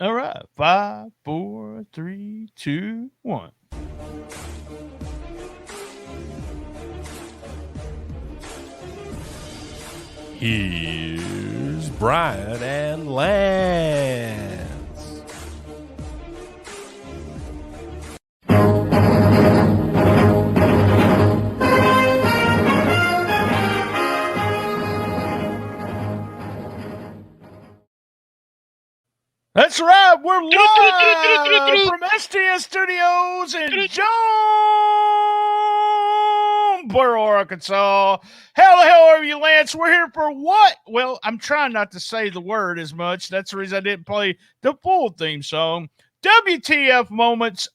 All right. 5, 4, 3, 2, 1. Here's Brian and Lance. That's right. We're live from STS Studios in Jonesboro, Arkansas. How the hell are you, Lance? We're here for what? Well, I'm trying not to say the word as much. That's the reason I didn't play the full theme song. WTF moments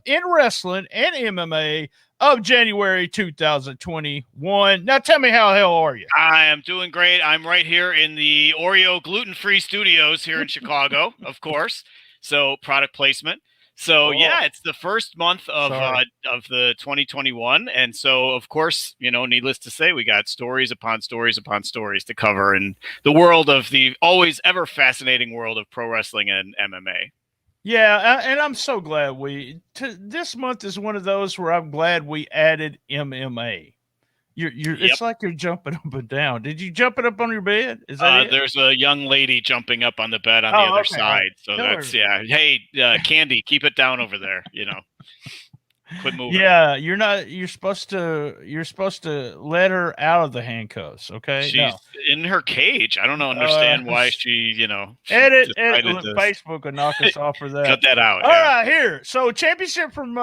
in wrestling and MMA of January 2021. Now tell me, how the hell are you? I am doing great. I'm right here in the Oreo gluten-free studios here in Chicago, of course. So product placement. So yeah, it's the first month of the 2021, and so of course, needless to say, we got stories upon stories upon stories to cover in the world of the always ever fascinating world of pro wrestling and MMA. Yeah, and I'm so glad this month is one of those where I'm glad we added MMA. It's like you're jumping up and down. Did you jump it up on your bed? Is that it? There's a young lady jumping up on the bed on the other side. So that's Hey, Candy, keep it down over there. Quit moving. Yeah, you're supposed to let her out of the handcuffs, okay? She's in her cage. I don't understand why she edit Facebook will knock us off for that. Cut that out. All right, here. So championship from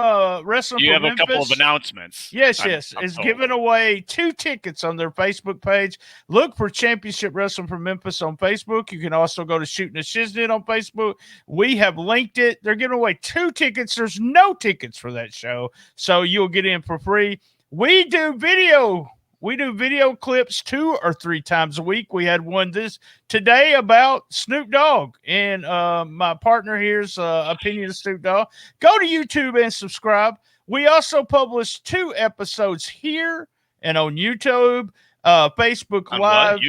wrestling. You from have Memphis. A couple of announcements. Yes, is giving away 2 tickets on their Facebook page. Look for Championship Wrestling from Memphis on Facebook. You can also go to Shootin The Shiznit on Facebook. We have linked it. They're giving away 2 tickets. There's no tickets for that show, so you'll get in for free. We do video clips 2 or 3 times a week. We had one today about Snoop Dogg, and my partner here's opinion of Snoop Dogg. Go to YouTube and subscribe. We also publish 2 episodes here and on YouTube, Facebook Live.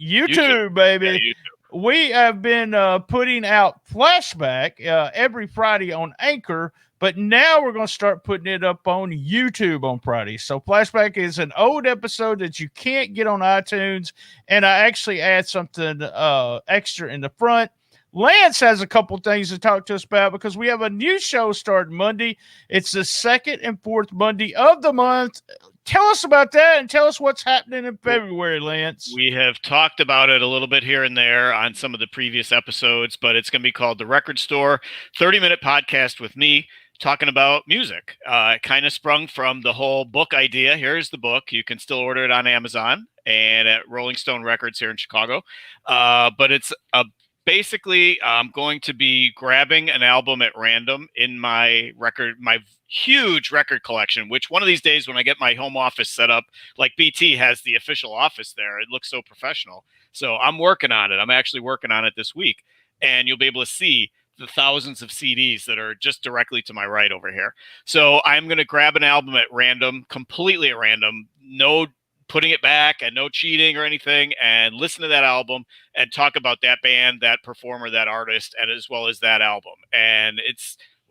YouTube, baby. Yeah, YouTube. We have been putting out Flashback every Friday on Anchor, but now we're going to start putting it up on YouTube on Friday. So Flashback is an old episode that you can't get on iTunes, and I actually add something extra in the front. Lance has a couple things to talk to us about because we have a new show starting Monday. It's the 2nd and 4th Monday of the month. Tell us about that and tell us what's happening in February, Lance. We have talked about it a little bit here and there on some of the previous episodes, but it's going to be called The Record Store, 30-minute podcast with me talking about music. It kind of sprung from the whole book idea. Here's the book. You can still order it on Amazon and at Rolling Stone Records here in Chicago. But it's basically, I'm going to be grabbing an album at random in my huge record collection, which one of these days when I get my home office set up, like BT has the official office there, it looks so professional. So I'm working on it. I'm actually working on it this week, and you'll be able to see the thousands of CDs that are just directly to my right over here. So I'm going to grab an album at random, completely at random, no putting it back and no cheating or anything, and listen to that album and talk about that band, that performer, that artist, and as well as that album. And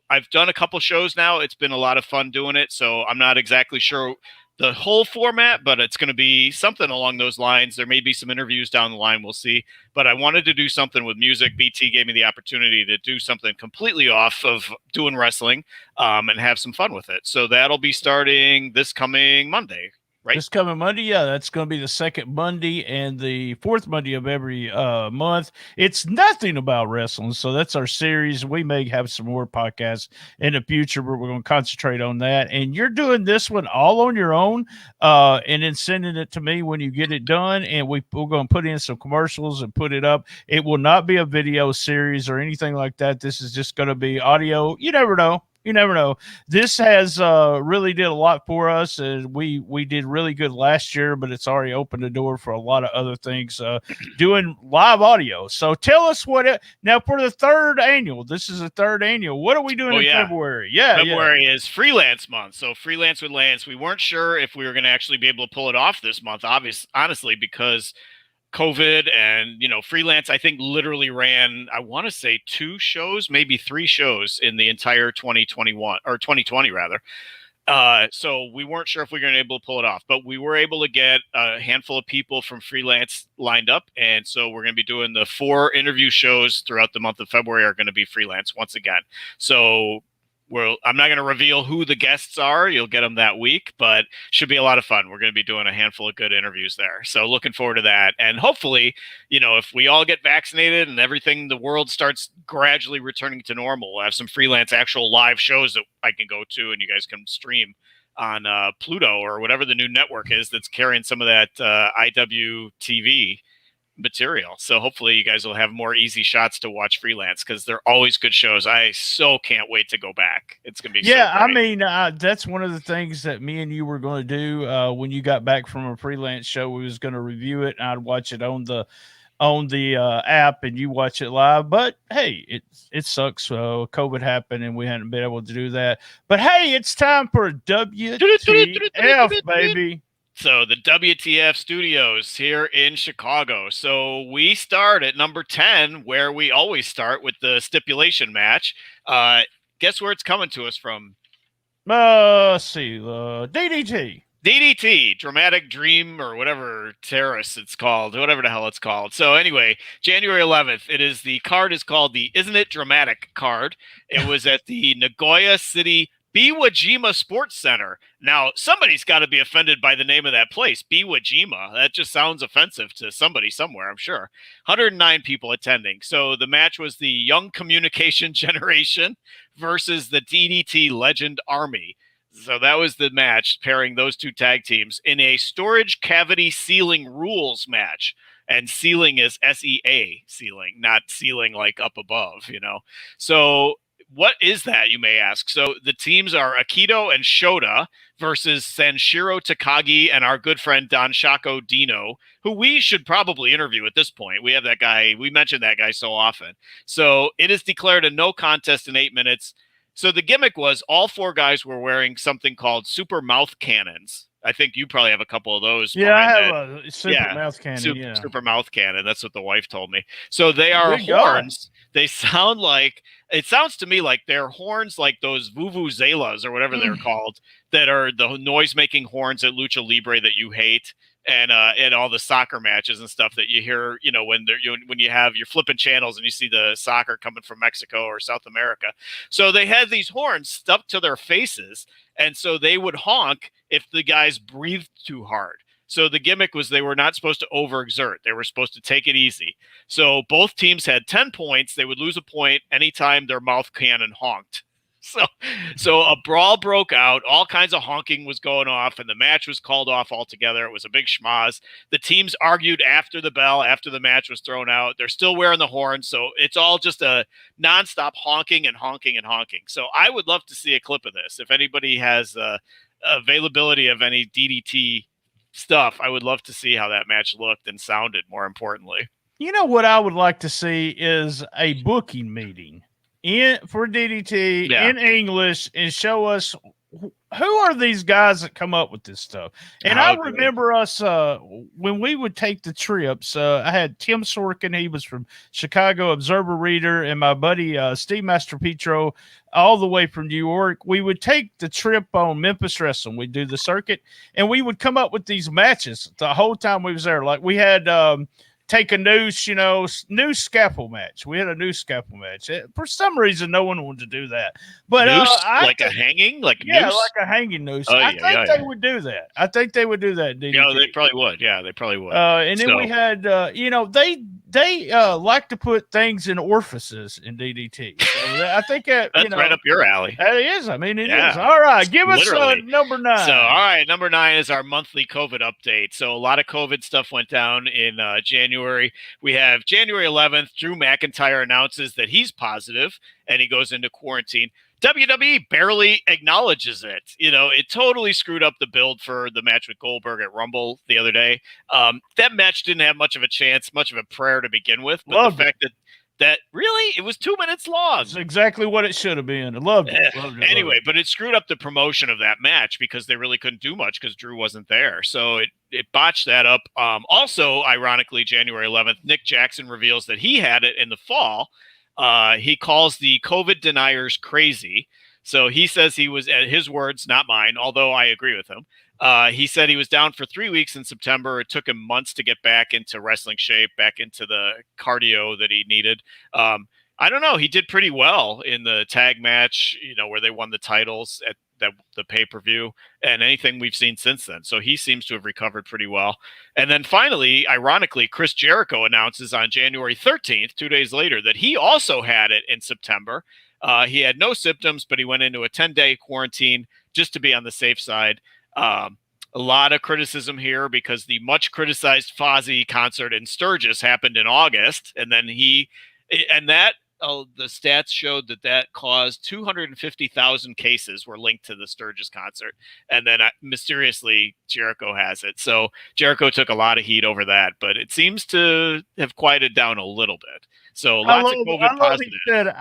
I've done a couple shows now. It's been a lot of fun doing it. So I'm not exactly sure the whole format, but it's going to be something along those lines. There may be some interviews down the line. We'll see. But I wanted to do something with music. BT gave me the opportunity to do something completely off of doing wrestling and have some fun with it. So that'll be starting this coming Monday. Right? This coming Monday, yeah, that's going to be the 2nd Monday and the 4th Monday of every month. It's nothing about wrestling, so that's our series. We may have some more podcasts in the future, but we're going to concentrate on that. And you're doing this one all on your own, and then sending it to me when you get it done. And we're going to put in some commercials and put it up. It will not be a video series or anything like that. This is just going to be audio. You never know. You never know. This has really did a lot for us, and we did really good last year, but it's already opened the door for a lot of other things, doing live audio. So tell us now for the 3rd annual. This is the 3rd annual. What are we doing in February? February is freelance month. So freelance with Lance. We weren't sure if we were going to actually be able to pull it off this month, honestly, because COVID and, Freelance, I think literally ran, I want to say 2 shows, maybe 3 shows in the entire 2021 or 2020 rather. So we weren't sure if we were going to be able to pull it off, but we were able to get a handful of people from Freelance lined up. And so we're going to be doing the 4 interview shows throughout the month of February are going to be Freelance once again. So I'm not going to reveal who the guests are. You'll get them that week, but should be a lot of fun. We're going to be doing a handful of good interviews there. So looking forward to that. And hopefully, if we all get vaccinated and everything, the world starts gradually returning to normal, we'll have some Freelance actual live shows that I can go to and you guys can stream on Pluto or whatever the new network is that's carrying some of that IWTV material. So hopefully you guys will have more easy shots to watch Freelance because they're always good shows. I so can't wait to go back. It's gonna be so great. That's one of the things that me and you were going to do when you got back from a Freelance show. We was going to review it and I'd watch it on the app and you watch it live. But hey, it sucks. So COVID happened and we hadn't been able to do that. But hey, it's time for WTF, baby. So the WTF studios here in Chicago. So we start at number 10, where we always start with the stipulation match. Guess where it's coming to us from? Let's see, DDT. DDT, Dramatic Dream, or whatever terrorist it's called, whatever the hell it's called. So anyway, January 11th, the card is called the Isn't It Dramatic card. It was at the Nagoya City Biwa Jima Sports Center. Now, somebody's got to be offended by the name of that place, Biwa Jima. That just sounds offensive to somebody somewhere, I'm sure. 109 people attending. So the match was the Young Communication Generation versus the DDT Legend Army. So that was the match pairing those 2 tag teams in a storage cavity ceiling rules match. And ceiling is SEA, ceiling, not ceiling like up above, So what is that, you may ask? So the teams are Akito and Shota versus Sanshiro Takagi and our good friend Don Shako Dino, who we should probably interview at this point. We have that guy. We mention that guy so often. So it is declared a no contest in 8 minutes. So the gimmick was all 4 guys were wearing something called super mouth cannons. I think you probably have a couple of those. Yeah, I have a super mouth cannon. Super mouth cannon. That's what the wife told me. So they are horns. They sound like, it sounds to me like they're horns like those vuvuzelas or whatever they're called, that are the noise-making horns at Lucha Libre that you hate, and all the soccer matches and stuff that you hear, when you're flipping channels and you see the soccer coming from Mexico or South America. So they had these horns stuck to their faces, and so they would honk if the guys breathed too hard. So the gimmick was they were not supposed to overexert. They were supposed to take it easy. So both teams had 10 points. They would lose a point anytime their mouth cannon honked. So a brawl broke out. All kinds of honking was going off, and the match was called off altogether. It was a big schmoz. The teams argued after the bell, after the match was thrown out. They're still wearing the horn, so it's all just a nonstop honking and honking and honking. So I would love to see a clip of this. If anybody has availability of any DDT stuff, I would love to see how that match looked and sounded, more importantly. You know what I would like to see is a booking meeting for DDT in English and show us who are these guys that come up with this stuff. And I remember us when we would take the trips. I had Tim Sorkin, he was from Chicago Observer Reader, and my buddy Steve Mastropetro, all the way from New York. We would take the trip on Memphis Wrestling. We'd do the circuit, and we would come up with these matches the whole time we was there. Like we had take a noose, new scalpel match. We had a new scalpel match. For some reason, no one wanted to do that. But noose, like a hanging, like yeah, noose? like a hanging noose. I think they would do that. I think they would do that. Yeah, they probably would. Yeah, they probably would. And then we had, they like to put things in orifices in DDT. So I think that that's right up your alley. It is. I mean, it is. All right, give us number 9. So, all right, number 9 is our monthly COVID update. So, a lot of COVID stuff went down in January. We have January 11th. Drew McIntyre announces that he's positive and he goes into quarantine. WWE barely acknowledges it. It totally screwed up the build for the match with Goldberg at Rumble the other day. That match didn't have much of a chance, much of a prayer to begin with. But the fact that that really it was 2 minutes long. It's exactly what it should have been. I loved it. Anyway, but it screwed up the promotion of that match because they really couldn't do much because Drew wasn't there. So it botched that up. Also, ironically, January 11th, Nick Jackson reveals that he had it in the fall. He calls the COVID deniers crazy. So he says he was, at his words, not mine, although I agree with him. He said he was down for 3 weeks in September. It took him months to get back into wrestling shape, back into the cardio that he needed. I don't know. He did pretty well in the tag match, where they won the titles at the pay-per-view and anything we've seen since then. So he seems to have recovered pretty well. And then finally, ironically, Chris Jericho announces on January 13th, 2 days later, that he also had it in September. He had no symptoms, but he went into a 10-day quarantine just to be on the safe side. A lot of criticism here because the much criticized Fozzy concert in Sturgis happened in August. And then the stats showed that caused 250,000 cases were linked to the Sturgis concert. And then mysteriously Jericho has it. So Jericho took a lot of heat over that, but it seems to have quieted down a little bit. So lots of COVID positive. He said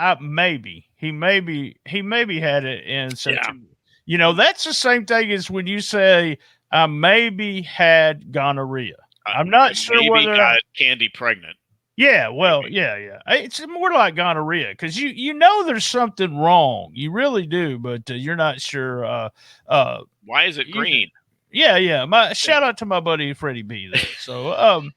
he maybe had it in September. Yeah. That's the same thing as when you say I maybe had gonorrhea. I'm not sure whether got Candy pregnant. Yeah, well, yeah. It's more like gonorrhea because you know there's something wrong. You really do, but you're not sure. Why is it green? Yeah. Shout out to my buddy Freddie B there. So,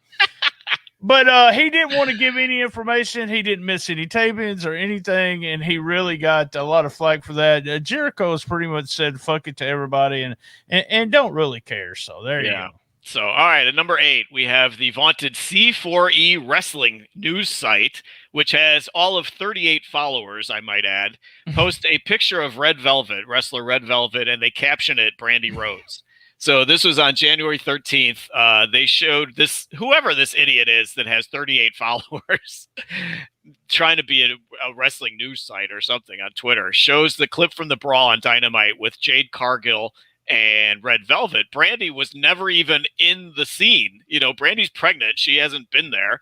but he didn't want to give any information. He didn't miss any tapings or anything, and he really got a lot of flack for that. Jericho's pretty much said "fuck it" to everybody, and don't really care. So there you go. So, all right, at number 8, we have the vaunted C4E Wrestling news site, which has all of 38 followers, I might add, post a picture of Red Velvet, wrestler Red Velvet, and they caption it Brandy Rhodes. So this was on January 13th. They showed whoever this idiot is that has 38 followers, trying to be a wrestling news site or something on Twitter, shows the clip from the Brawl on Dynamite with Jade Cargill and Red Velvet. Brandy was never even in the scene. Brandy's pregnant. She hasn't been there.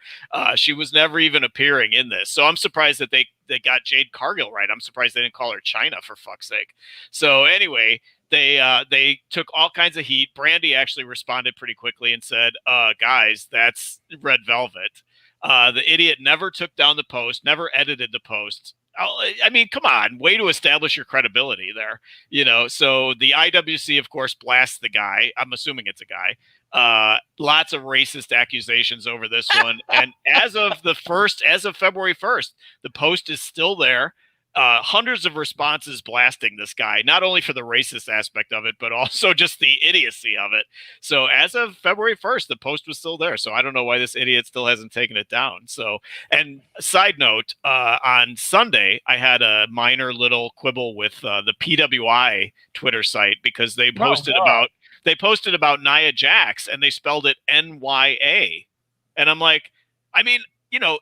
She was never even appearing in this. So I'm surprised that they got Jade Cargill right. I'm surprised they didn't call her China, for fuck's sake. So anyway, they took all kinds of heat. Brandy actually responded pretty quickly and said, guys, that's Red Velvet. The idiot never took down the post, never edited the post. I mean, come on, way to establish your credibility there, So the IWC, of course, blasts the guy. I'm assuming it's a guy. Lots of racist accusations over this one. And as of February 1st, the post is still there. Hundreds of responses blasting this guy, not only for the racist aspect of it, but also just the idiocy of it. So as of February 1st, the post was still there. So I don't know why this idiot still hasn't taken it down. So, and side note, on Sunday, I had a minor little quibble with the PWI Twitter site because they posted about Nia Jax and they spelled it NYA. And I'm like, I mean,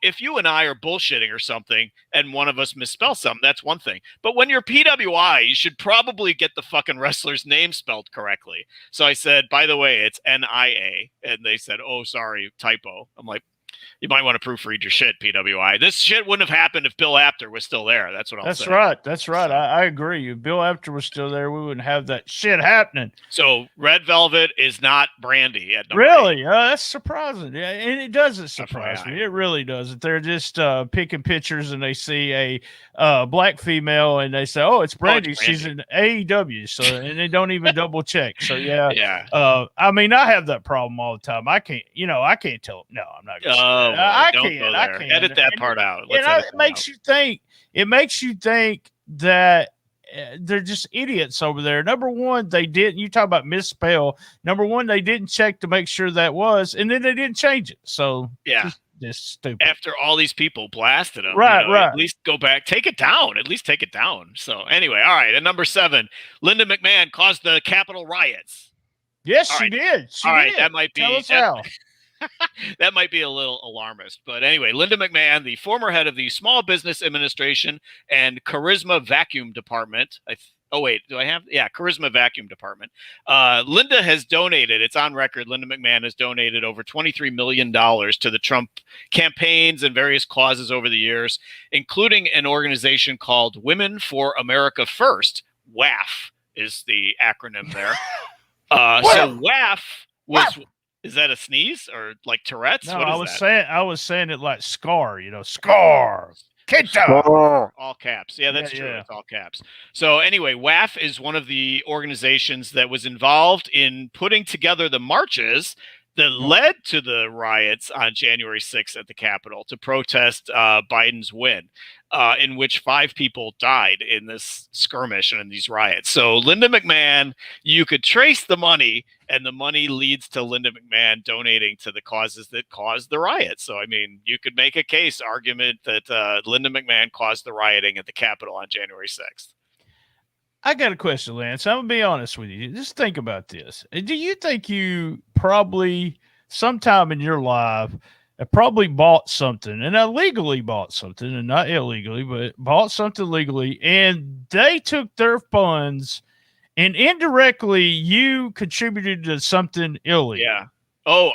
if you and I are bullshitting or something and one of us misspells something, that's one thing. But when you're PWI, you should probably get the fucking wrestler's name spelled correctly. So I said, by the way, it's NIA. And they said, oh, sorry, typo. I'm like, you might want to proofread your shit, PWI. This shit wouldn't have happened if Bill Apter was still there. That's what I'll say. That's right. So, I agree. If Bill Apter was still there, we wouldn't have that shit happening. So Red Velvet is not Brandy at number Really? 8. That's surprising. Yeah, and it doesn't surprise me. It really doesn't. They're just picking pictures and they see a black female and they say, "Oh, it's Brandy. She's in AEW." So and they don't even double check. So yeah. I mean, I have that problem all the time. I can't tell. No, I'm not gonna say I can't. Edit that part out. It makes you think that they're just idiots over there. Number one, they didn't. You talk about misspell. Number one, they didn't check to make sure that was, and then they didn't change it. So yeah, just stupid. After all these people blasted them, right. At least go back, take it down. At least take it down. So anyway, all right. At number 7, Linda McMahon caused the Capitol riots. Yes, she did. All right, that might be. Tell us how. That might be a little alarmist, but anyway, Linda McMahon, the former head of the Small Business Administration and Charisma Vacuum Department, Oh, wait, do I have? Yeah, Charisma Vacuum Department. Linda has donated, it's on record, Linda McMahon has donated over $23 million to the Trump campaigns and various causes over the years, including an organization called Women for America First. WAF is the acronym there. So WAF was, is that a sneeze or like Tourette's? No, What is I was saying it like Scar, Scar. Kenta. All caps. Yeah, that's true. Yeah. It's all caps. So anyway, WAF is one of the organizations that was involved in putting together the marches that led to the riots on January 6th at the Capitol to protest Biden's win, in which 5 people died in this skirmish and in these riots. So Linda McMahon, you could trace the money, and the money leads to Linda McMahon donating to the causes that caused the riots. So, I mean, you could make a argument that Linda McMahon caused the rioting at the Capitol on January 6th. I got a question, Lance. I'm going to be honest with you. Just think about this. Do you think you probably sometime in your life probably bought something and illegally bought something, and not illegally, but bought something legally, and they took their funds and indirectly you contributed to something illegal? Yeah. Oh,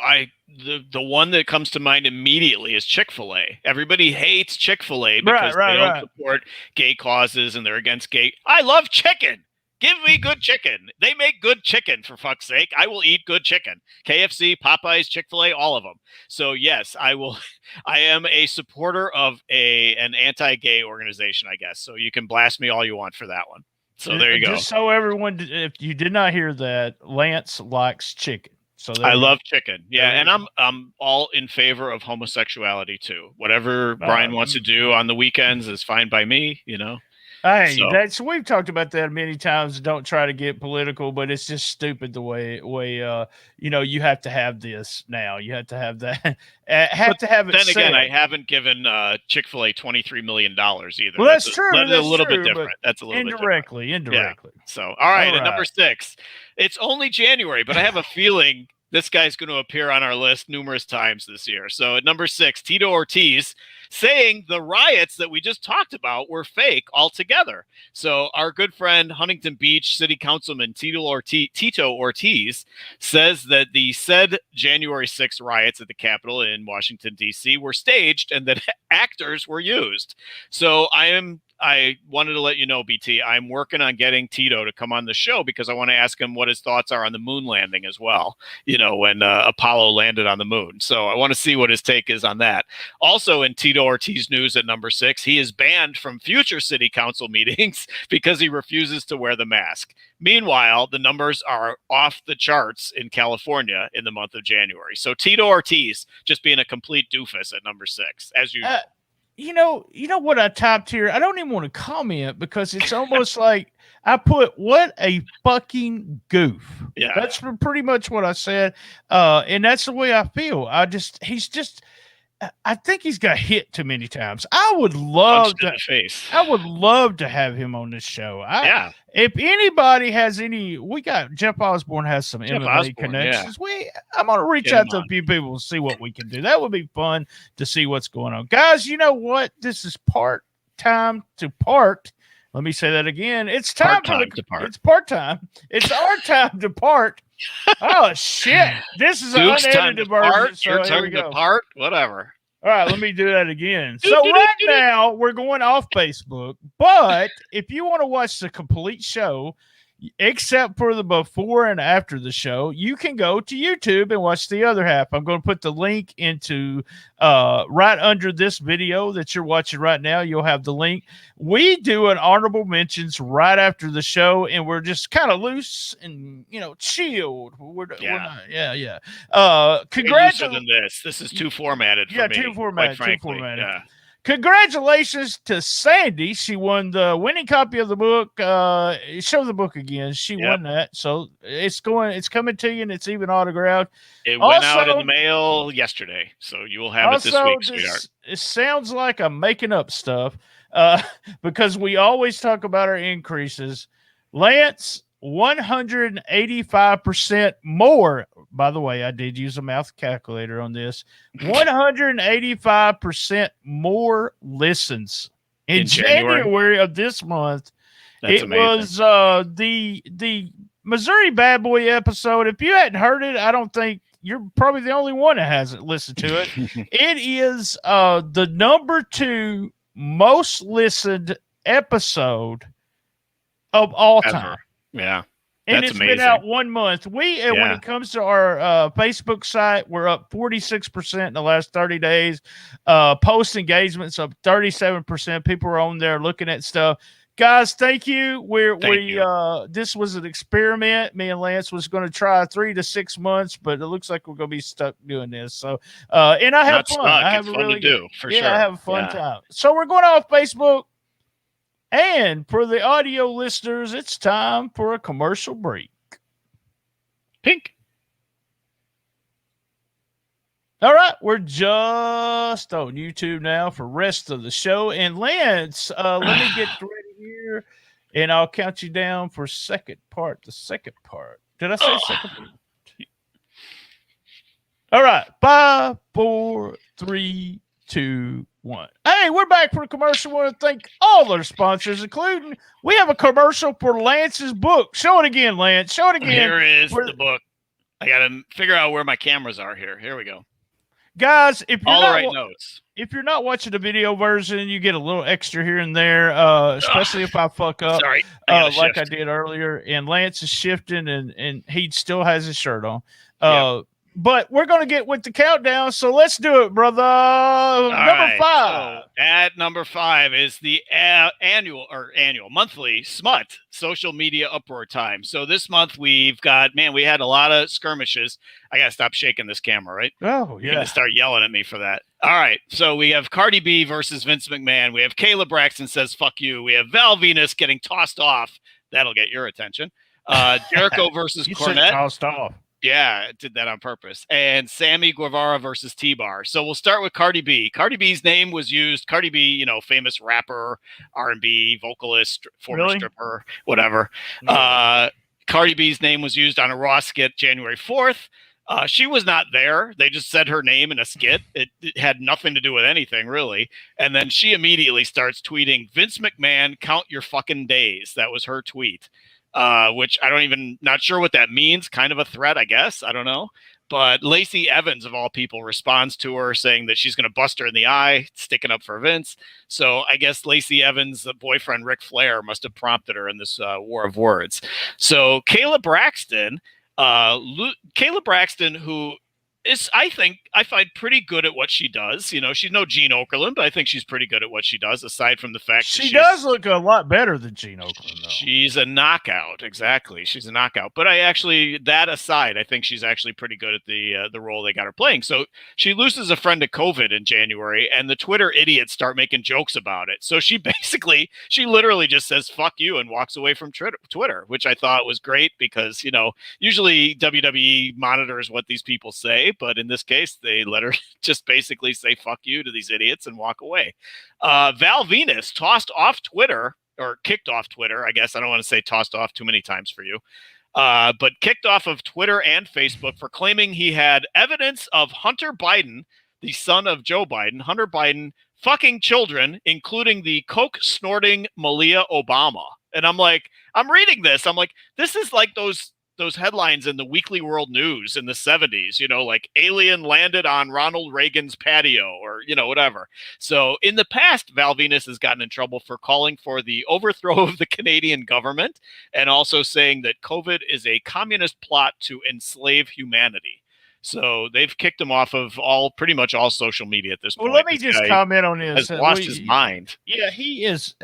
the one that comes to mind immediately is Chick-fil-A. Everybody hates Chick-fil-A because they don't support gay causes and they're against gay. I love chicken. Give me good chicken. They make good chicken, for fuck's sake. I will eat good chicken. KFC, Popeyes, Chick-fil-A, all of them. So yes, I will. I am a supporter of an anti-gay organization, I guess. So you can blast me all you want for that one. So there you go. Just so everyone, if you did not hear that, Lance likes chicken. So I love chicken. Yeah, and I'm all in favor of homosexuality too. Whatever Brian wants to do on the weekends is fine by me, Hey, we've talked about that many times. Don't try to get political, but it's just stupid the way you have to have this now. You have to have that. To have it. Then again, I haven't given Chick-fil-A $23 million either. Well, that's true. That's a little bit different. That's a little bit indirectly. Yeah. So, all right, at number 6, it's only January, but I have a feeling this guy's going to appear on our list numerous times this year. So at number 6, Tito Ortiz saying the riots that we just talked about were fake altogether. So our good friend Huntington Beach City Councilman Tito Ortiz says that the said January 6th riots at the Capitol in Washington, D.C. were staged and that actors were used. So I wanted to let you know, BT, I'm working on getting Tito to come on the show because I want to ask him what his thoughts are on the moon landing as well, when Apollo landed on the moon. So I want to see what his take is on that. Also in Tito Ortiz news at number 6, he is banned from future city council meetings because he refuses to wear the mask. Meanwhile, the numbers are off the charts in California in the month of January. So Tito Ortiz just being a complete doofus at number 6, as usual. You know what I typed here? I don't even want to comment because it's almost like I put, what a fucking goof. Yeah. That's pretty much what I said. And that's the way I feel. I think he's got hit too many times. I would love to have him on this show. If anybody has Jeff Osborne has some MMA connections. Yeah. I'm going to reach out to a few people and see what we can do. That would be fun to see what's going on. Guys, you know what? This is time to part. Let me say that again. It's time to part. It's part-time. It's our time to part. Oh, shit. This is an unedited version. So your turn to part. Whatever. All right, let me do that again. So right now, we're going off Facebook. But if you want to watch the complete show, except for the before and after the show, you can go to YouTube and watch the other half. I'm going to put the link into right under this video that you're watching right now. You'll have the link. We do an honorable mentions right after the show, and we're just kind of loose and chilled. We're not. Congratulations. This is too formatted for me. Too formatted. Yeah. Congratulations to Sandy. She won the winning copy of the book. Show the book again. She won that. So it's coming to you, and it's even autographed. It went out in the mail yesterday. So you will have it this week, sweetheart. It sounds like I'm making up stuff because we always talk about our increases. Lance, 185% more. By the way, I did use a math calculator on this. 185% more listens in January of this month That's amazing. Was the Missouri Bad Boy episode. If you hadn't heard it, I don't think you're probably the only one that hasn't listened to it. It is the number 2 most listened episode of all time. Yeah. And That's it's amazing. been out 1 month. When it comes to our Facebook site, we're up 46% in the last 30 days. Post engagements up 37%. People are on there looking at stuff. Guys, thank you. This was an experiment. Me and Lance was going to try 3 to 6 months, but it looks like we're going to be stuck doing this. So, and I have fun. I have it's fun to do for sure. I have a fun time. So we're going off Facebook. And for the audio listeners, it's time for a commercial break. Pink. All right, we're just on YouTube now for rest of the show. And Lance, let me get ready here, and I'll count you down for second part. The second part. Did I say second part? All right, 5, 4, 3, 2, 1. Hey, we're back for a commercial. I want to thank all our sponsors, including we have a commercial for Lance's book. Show it again, Lance. Show it again. Here is the book. I got to figure out where my cameras are here. Here we go. Guys, if you're not watching the video version, you get a little extra here and there, especially if I fuck up. Sorry. Like I did earlier. And Lance is shifting, and he still has his shirt on. But we're going to get with the countdown, so let's do it, brother. Number 5. So at number 5 is the monthly SMUT, social media uproar time. So this month we had a lot of skirmishes. I got to stop shaking this camera, right? Oh, yeah. You're going to start yelling at me for that. All right. So we have Cardi B versus Vince McMahon. We have Kayla Braxton says, fuck you. We have Val Venus getting tossed off. That'll get your attention. Jericho versus Cornette. Tossed off. Yeah, I did that on purpose. And Sammy Guevara versus T-Bar. So we'll start with Cardi B. Cardi B's name was used. Cardi B, famous rapper, R&B, vocalist, former stripper, whatever. Cardi B's name was used on a Raw skit January 4th. She was not there. They just said her name in a skit. It had nothing to do with anything, really. And then she immediately starts tweeting, Vince McMahon, count your fucking days. That was her tweet. Which not sure what that means. Kind of a threat, I guess. I don't know. But Lacey Evans, of all people, responds to her saying that she's going to bust her in the eye, sticking up for Vince. So I guess Lacey Evans' boyfriend, Ric Flair, must have prompted her in this war of words. So Kayla Braxton, who is, I find pretty good at what she does. She's no Gene Okerlund, but I think she's pretty good at what she does, aside from the fact she does look a lot better than Gene Okerlund, though. She's a knockout. Exactly. She's a knockout. But that aside, I think she's actually pretty good at the role they got her playing. So she loses a friend to COVID in January, and the Twitter idiots start making jokes about it. So she literally just says, fuck you, and walks away from Twitter, which I thought was great because, usually WWE monitors what these people say. But in this case, they let her just basically say fuck you to these idiots and walk away. Val Venus tossed off Twitter, or kicked off Twitter. I guess I don't want to say tossed off too many times for you. But kicked off of Twitter and Facebook for claiming he had evidence of Hunter Biden, the son of Joe Biden, Hunter Biden, fucking children, including the coke snorting Malia Obama. And I'm reading this. I'm like, this is like those headlines in the Weekly World News in the 70s, like alien landed on Ronald Reagan's patio or, whatever. So in the past, Val Venus has gotten in trouble for calling for the overthrow of the Canadian government and also saying that COVID is a communist plot to enslave humanity. So they've kicked him off of pretty much all social media at this point. Well, let me just comment on this. Has lost his mind. Yeah, he is.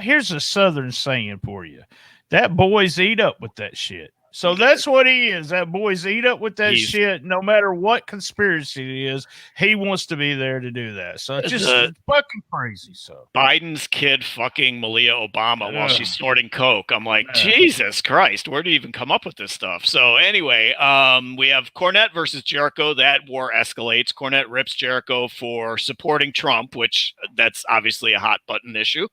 Here's a Southern saying for you. That boys eat up with that shit. So that's what he is. That boys eat up with that shit. No matter what conspiracy it is, he wants to be there to do that. So it's just fucking crazy. So Biden's kid fucking Malia Obama while she's snorting coke. I'm like, Jesus Christ, where do you even come up with this stuff? So anyway, we have Cornette versus Jericho. That war escalates. Cornette rips Jericho for supporting Trump, which that's obviously a hot button issue.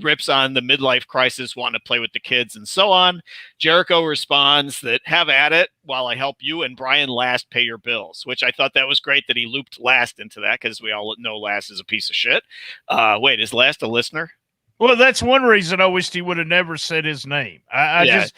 Rips on the midlife crisis, wanting to play with the kids and so on. Jericho responds that have at it while I help you and Brian Last pay your bills, which I thought that was great that he looped Last into that because we all know Last is a piece of shit. Wait, is Last a listener? Well, that's one reason I wished he would have never said his name. I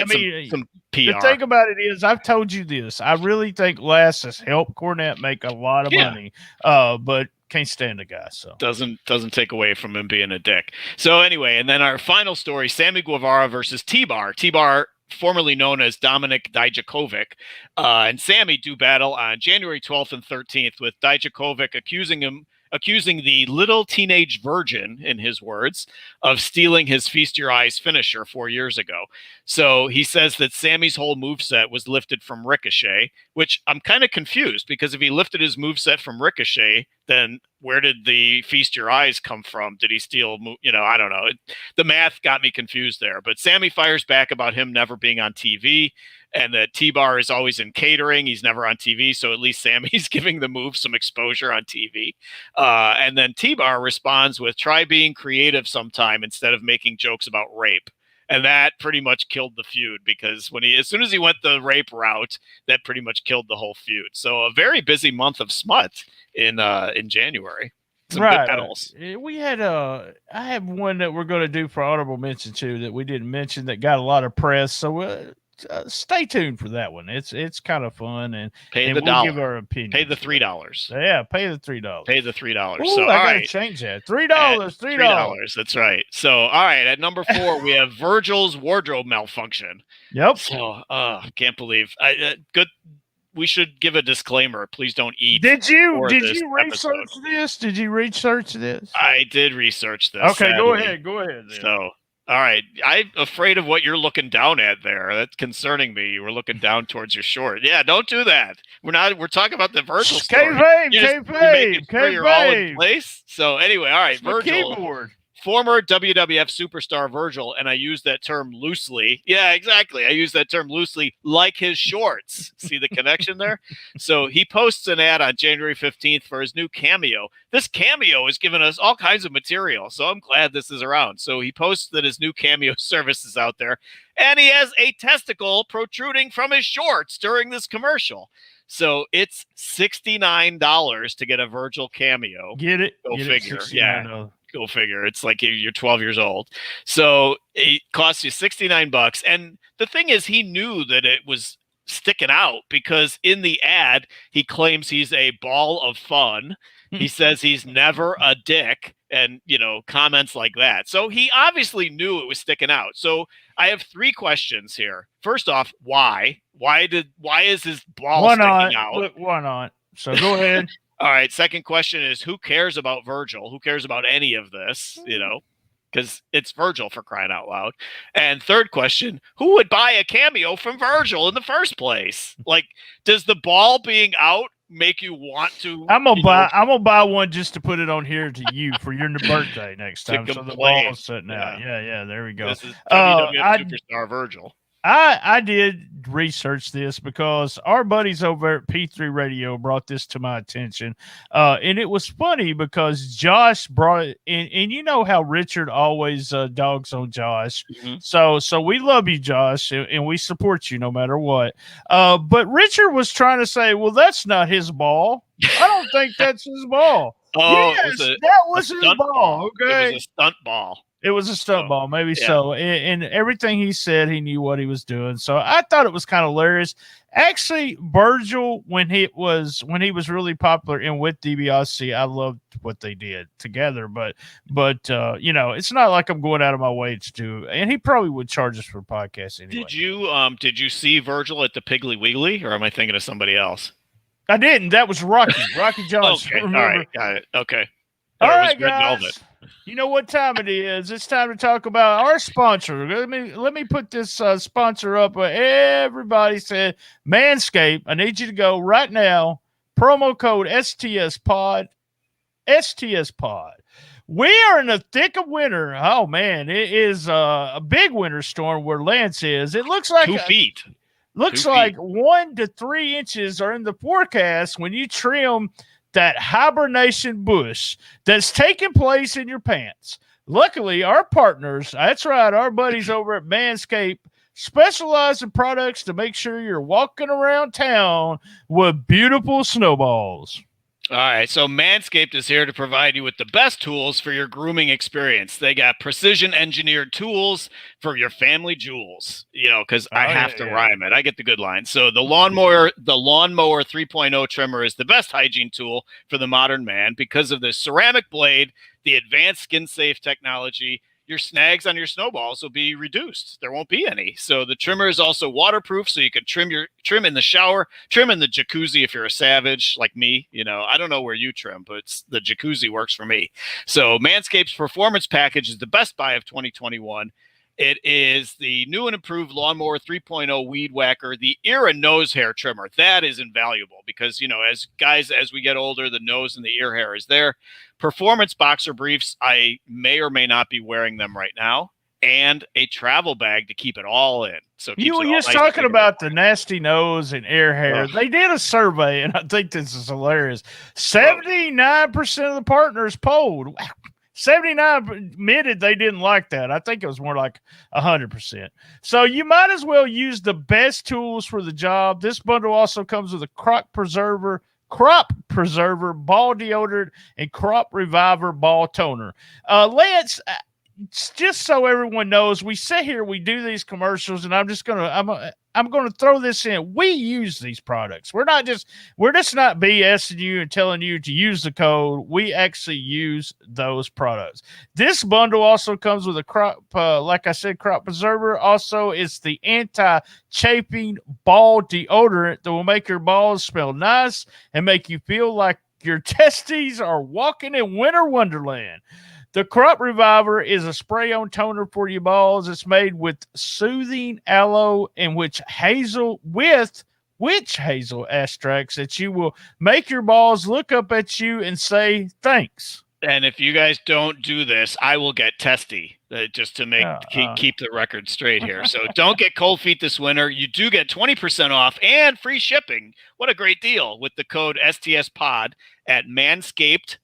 mean, some PR. the thing about it is, I've told you this. I really think Lass has helped Cornette make a lot of money, but can't stand the guy. So doesn't take away from him being a dick. So anyway, and then our final story: Sammy Guevara versus T-Bar. T-Bar, formerly known as Dominik Dijakovic, and Sammy do battle on January 12th and 13th, with Dijakovic accusing the little teenage virgin, in his words, of stealing his Feast Your Eyes finisher 4 years ago. So he says that Sammy's whole moveset was lifted from Ricochet, which I'm kind of confused, because if he lifted his moveset from Ricochet, then where did the Feast Your Eyes come from? Did he steal, I don't know. The math got me confused there. But Sammy fires back about him never being on TV, and that T-Bar is always in catering. He's never on TV, so at least Sammy's giving the move some exposure on TV. And then T-Bar responds with, try being creative sometime instead of making jokes about rape. And that pretty much killed the feud, because as soon as he went the rape route, that pretty much killed the whole feud. So a very busy month of smut in January. Some good battles. We had I have one that we're going to do for honorable mention too that we didn't mention that got a lot of press. So stay tuned for that one. It's kind of fun, and we'll give our opinion. Pay the $3. Yeah, pay the $3. Pay the $3. Ooh, so I all gotta right, change that. $3. That's right. So all right, at number 4 we have Virgil's wardrobe malfunction. Yep. So can't believe good. We should give a disclaimer. Please don't eat. Did you research this? Did you research this? I did research this. Okay, sadly. go ahead. Then. So, all right. I'm afraid of what you're looking down at there. That's concerning me. You were looking down towards your short. Yeah, don't do that. We're talking about the Virgil story. You're all in place. So anyway, all right, Virgil. Keyboard. Former WWF superstar Virgil, and I use that term loosely. Yeah, exactly. I use that term loosely, like his shorts. See the connection there? So he posts an ad on January 15th for his new Cameo. This Cameo has given us all kinds of material, so I'm glad this is around. So he posts that his new Cameo service is out there, and he has a testicle protruding from his shorts during this commercial. So it's $69 to get a Virgil Cameo. Get it? Go get figure. It, yeah. Go figure. It's like you're 12 years old. So it costs you $69. And the thing is, he knew that it was sticking out, because in the ad, he claims he's a ball of fun. He says he's never a dick, and, comments like that. So he obviously knew it was sticking out. So I have 3 questions here. First off, why? Why is his ball sticking out? Look, why not? So go ahead. All right. Second question is, who cares about Virgil? Who cares about any of this? Because it's Virgil, for crying out loud. And third question, who would buy a Cameo from Virgil in the first place? Like, does the ball being out make you want to? I'm gonna buy one just to put it on here to you for your birthday next time. So the ball is sitting out. Yeah. There we go. This is WWF superstar Virgil. I did research this because our buddies over at P3 Radio brought this to my attention. And it was funny because Josh brought it in, and you know how Richard always dogs on Josh. Mm-hmm. So we love you, Josh, and we support you no matter what. But Richard was trying to say, well, that's not his ball. I don't think that's his ball. Oh, yes, that was his ball. Okay. It was a stunt ball. It was a stunt ball, maybe yeah. So. And everything he said, he knew what he was doing. So I thought it was kind of hilarious. Actually, Virgil, when he was really popular and with DiBiase, I loved what they did together. But it's not like I'm going out of my way to do. And he probably would charge us for podcasts anyway. Did you see Virgil at the Piggly Wiggly, or am I thinking of somebody else? I didn't. That was Rocky Johnson. Okay, all right, got it. Okay. All right, guys. You know what time it is. It's time to talk about our sponsor. Let me put this sponsor up. Everybody said, Manscaped, I need you to go right now. Promo code STSPOD. STSPOD. We are in the thick of winter. Oh, man. It is a big winter storm where Lance is. It looks like 2 feet. Looks like 1 to 3 inches are in the forecast when you trim that hibernation bush that's taking place in your pants. Luckily, our partners, that's right, our buddies over at Manscaped, specialize in products to make sure you're walking around town with beautiful snowballs. All right, so Manscaped is here to provide you with the best tools for your grooming experience. They got precision engineered tools for your family jewels, because I have to rhyme it. I get the good line. So the lawnmower 3.0 trimmer is the best hygiene tool for the modern man because of the ceramic blade, the advanced skin safe technology. Your snags on your snowballs will be reduced. There won't be any. So the trimmer is also waterproof, so you can trim in the shower, trim in the jacuzzi if you're a savage like me. I don't know where you trim, but the jacuzzi works for me. So Manscaped's Performance Package is the best buy of 2021. It is the new and improved Lawnmower 3.0 Weed Whacker, the ear and nose hair trimmer. That is invaluable because, as we get older, the nose and the ear hair is there. Performance boxer briefs. I may or may not be wearing them right now. And a travel bag to keep it all in. So you were just talking about the nasty nose and ear hair. Ugh. They did a survey, and I think this is hilarious. 79% of the partners polled. 79 admitted they didn't like that. I think it was more like 100%. So you might as well use the best tools for the job. This bundle also comes with a crop preserver, ball deodorant, and crop reviver ball toner. Lance, just so everyone knows, we sit here, we do these commercials, and I'm going to throw this in. We use these products. We're just not BSing you and telling you to use the code. We actually use those products. This bundle also comes with a crop preserver. Also, it's the anti-chafing ball deodorant that will make your balls smell nice and make you feel like your testes are walking in winter wonderland. The Crop Reviver is a spray-on toner for your balls. It's made with soothing aloe and witch hazel extracts that you will make your balls look up at you and say thanks. And if you guys don't do this, I will get testy just to keep the record straight here. So don't get cold feet this winter. You do get 20% off and free shipping. What a great deal with the code STSPOD at Manscaped.com.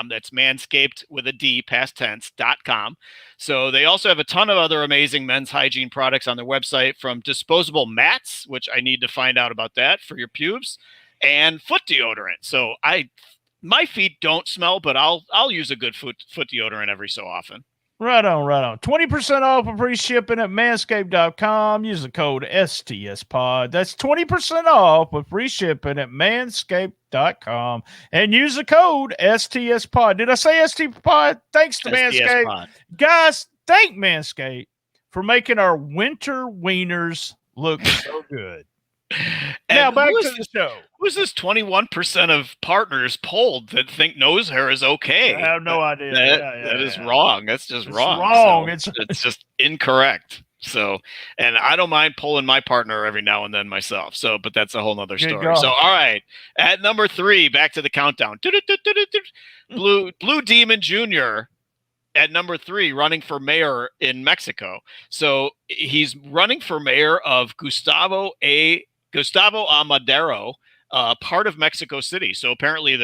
That's Manscaped with a D, past tense.com. So they also have a ton of other amazing men's hygiene products on their website, from disposable mats, which I need to find out about that for your pubes, and foot deodorant. So my feet don't smell, but I'll use a good foot deodorant every so often. Right on. 20% off of free shipping at manscaped.com. Use the code STSPOD. That's 20% off with free shipping at manscaped.com. And use the code STSPOD. Did I say STPod? Thanks to Manscaped. Pod. Guys, thank Manscaped for making our winter wieners look so good. Now back to the show. Who's this 21% of partners polled that think nose hair is okay? I have no idea. That is wrong. That's just wrong. Wrong. So it's just incorrect. So, and I don't mind polling my partner every now and then myself. So, but that's a whole nother story. So, all right. At number 3, back to the countdown. Blue Demon Jr. at number 3, running for mayor in Mexico. So he's running for mayor of Gustavo Amadero, part of Mexico City. So apparently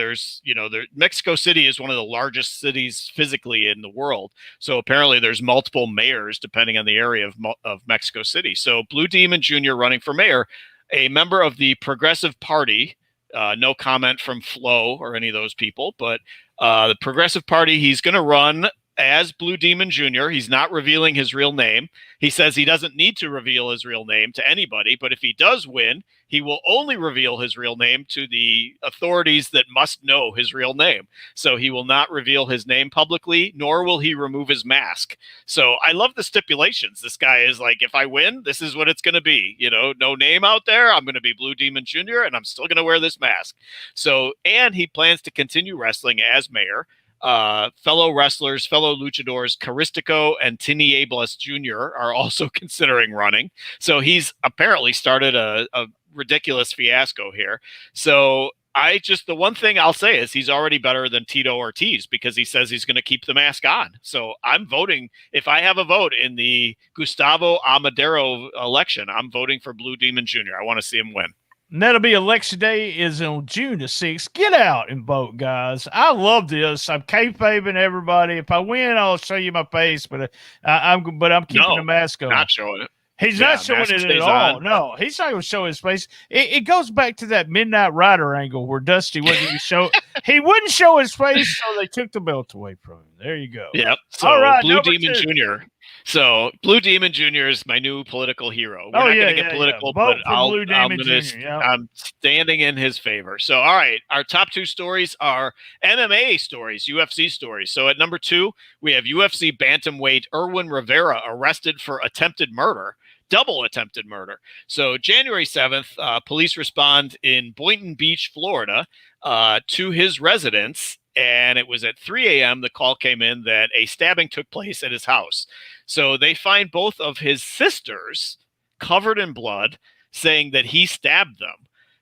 Mexico City is one of the largest cities physically in the world. So apparently there's multiple mayors depending on the area of Mexico City. So Blue Demon Jr. running for mayor, a member of the Progressive Party. No comment from Flo or any of those people, but the Progressive Party, he's going to run as Blue Demon Jr. He's not revealing his real name. He says he doesn't need to reveal his real name to anybody, but if he does win, he will only reveal his real name to the authorities that must know his real name. So he will not reveal his name publicly, nor will he remove his mask. So I love the stipulations. This guy is like, if I win, this is what it's going to be. No name out there. I'm going to be Blue Demon Jr., and I'm still going to wear this mask. So, and he plans to continue wrestling as mayor. Fellow wrestlers, fellow luchadors, Caristico and Tinieblas Jr. are also considering running. So he's apparently started a ridiculous fiasco here. So the one thing I'll say is he's already better than Tito Ortiz because he says he's going to keep the mask on. So I'm voting. If I have a vote in the Gustavo Amadero election, I'm voting for Blue Demon Jr. I want to see him win. And that'll be election day is on June the 6th. Get out and vote, guys. I love this. I'm kayfabing everybody. If I win, I'll show you my face, but I'm keeping the mask on. Not showing it. He's not showing mask it at stays all. on. No, he's not going to show his face. It goes back to that Midnight Rider angle where Dusty wouldn't show. He wouldn't show his face, so they took the belt away from him. There you go. Yep. So all right, Blue Demon 2. Jr. So Blue Demon Jr. is my new political hero. We're not going to get political, Vote but for Blue Demon Jr. I'm standing in his favor. So, all right, our top 2 stories are MMA stories, UFC stories. So at number 2, we have UFC bantamweight Irwin Rivera arrested for attempted murder. Double attempted murder. So January 7th, police respond in Boynton Beach, Florida, to his residence. And it was at 3 a.m. the call came in that a stabbing took place at his house. So they find both of his sisters covered in blood, saying that he stabbed them.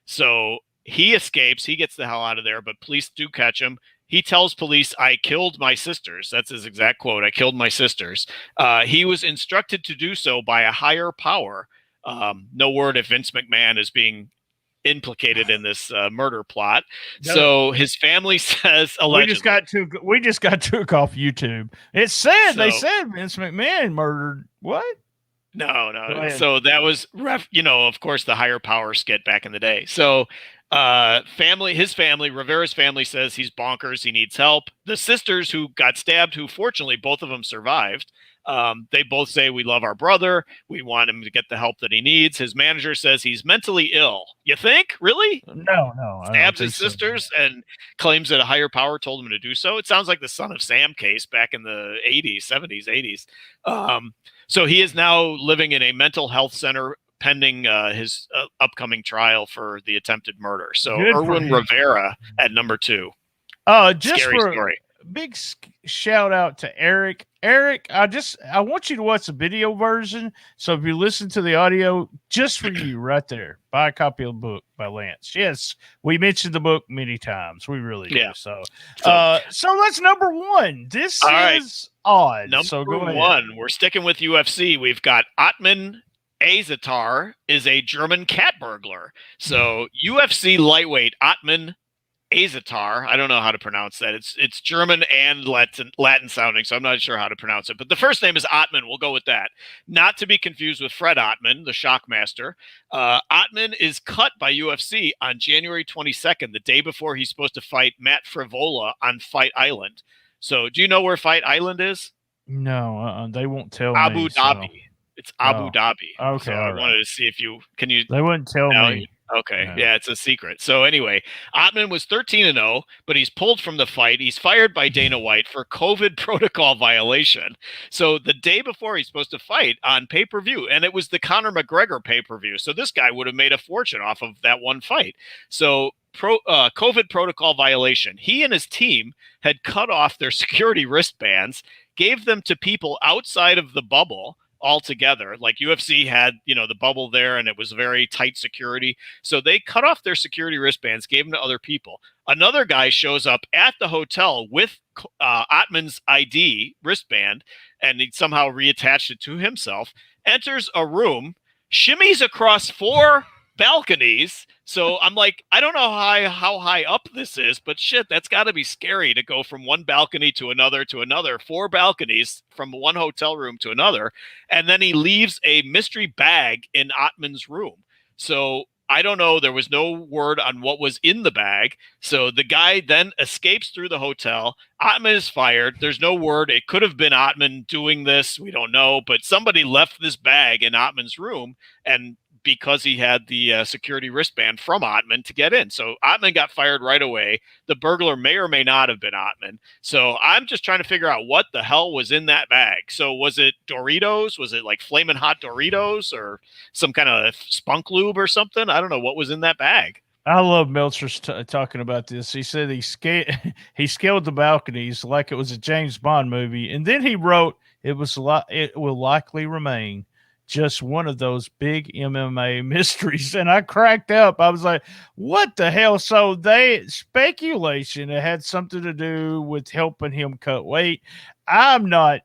So he escapes. He gets the hell out of there, but police do catch him. He tells police, "I killed my sisters." That's his exact quote. "I killed my sisters." He was instructed to do so by a higher power. No word if Vince McMahon is being implicated in this murder plot. No. So his family says allegedly. We just got took off YouTube. It said they said Vince McMahon murdered what? No. So that was of course the higher power skit back in the day. So his family, Rivera's family says he's bonkers. He needs help. The sisters who got stabbed, who fortunately both of them survived, they both say, "We love our brother. We want him to get the help that he needs." His manager says he's mentally ill. You think? Really? No. Stabs his sisters and claims that a higher power told him to do so. It sounds like the Son of Sam case back in the 80s, 70s, 80s. So he is now living in a mental health center pending his upcoming trial for the attempted murder. So Irwin Rivera at number 2. Just Scary story. Big shout out to Eric. Eric, I want you to watch the video version. So if you listen to the audio, just for you right there, buy a copy of the book by Lance. Yes, we mentioned the book many times. We really do. So that's number 1. This is odd. Number go ahead. 1, we're sticking with UFC. We've got Atman Azatar is a German cat burglar. So UFC lightweight Atman Azatar. I don't know how to pronounce that. It's German and Latin sounding, so I'm not sure how to pronounce it. But the first name is Atman. We'll go with that. Not to be confused with Fred Atman, the Shockmaster. Atman is cut by UFC on January 22nd, the day before he's supposed to fight Matt Frivola on Fight Island. So do you know where Fight Island is? No, they won't tell Abu me. Dhabi. It's Abu Dhabi. Okay. So I wanted to see if you. They wouldn't tell me. Okay. No. Yeah, it's a secret. So anyway, Atman was 13-0, but he's pulled from the fight. He's fired by Dana White for COVID protocol violation. So the day before he's supposed to fight on pay-per-view, and it was the Conor McGregor pay-per-view. So this guy would have made a fortune off of that one fight. So COVID protocol violation. He and his team had cut off their security wristbands, gave them to people outside of the bubble altogether. Like UFC had, the bubble there, and it was very tight security. So they cut off their security wristbands, gave them to other people. Another guy shows up at the hotel with Atman's ID wristband, and he somehow reattached it to himself, enters a room, shimmies across 4 balconies. So I'm like, I don't know how high up this is, but shit, that's got to be scary to go from one balcony to another, 4 balconies from one hotel room to another. And then he leaves a mystery bag in Atman's room. So I don't know. There was no word on what was in the bag. So the guy then escapes through the hotel. Atman is fired. There's no word. It could have been Atman doing this. We don't know. But somebody left this bag in Atman's room, and because he had the security wristband from Atman to get in. So Atman got fired right away. The burglar may or may not have been Atman. So I'm just trying to figure out what the hell was in that bag. So was it Doritos? Was it like Flamin' Hot Doritos or some kind of spunk lube or something? I don't know what was in that bag. I love Meltzer's talking about this. He said he scaled the balconies like it was a James Bond movie. And then he wrote, it will likely remain just one of those big MMA mysteries. And I cracked up. I was like, what the hell? So speculation, it had something to do with helping him cut weight. I'm not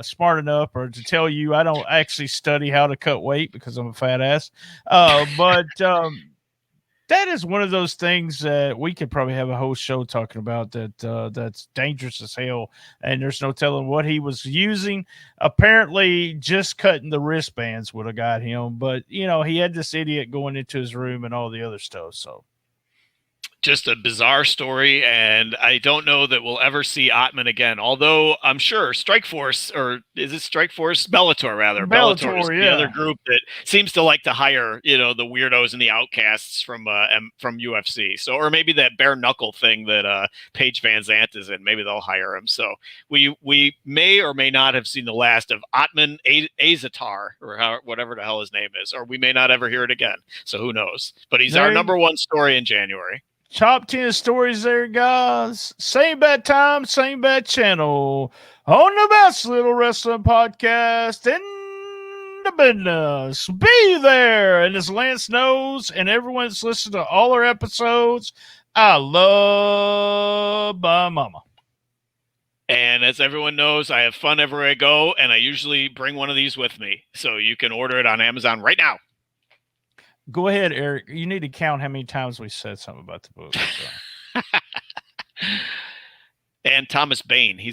smart enough or to tell you, I don't actually study how to cut weight because I'm a fat ass. But that is one of those things that we could probably have a whole show talking about that's dangerous as hell. And there's no telling what he was using. Apparently, just cutting the wristbands would have got him. But, he had this idiot going into his room and all the other stuff. So. Just a bizarre story, and I don't know that we'll ever see Ottman again. Although I'm sure Strikeforce, or is it Strikeforce? Bellator, rather. Bellator is the other group that seems to like to hire, the weirdos and the outcasts from UFC. So, or maybe that bare knuckle thing that Paige Van Zandt is in. Maybe they'll hire him. So we may or may not have seen the last of Ottman Azatar, or whatever the hell his name is, or we may not ever hear it again. So who knows? But he's our number one story in January. Top 10 stories there, guys. Same bad time, same bad channel. On the best little wrestling podcast in the business. Be there. And as Lance knows, and everyone's listened to all our episodes, I love my mama. And as everyone knows, I have fun everywhere I go, and I usually bring one of these with me. So you can order it on Amazon right now. Go ahead, Eric. You need to count how many times we said something about the book. So. And Thomas Bain. He's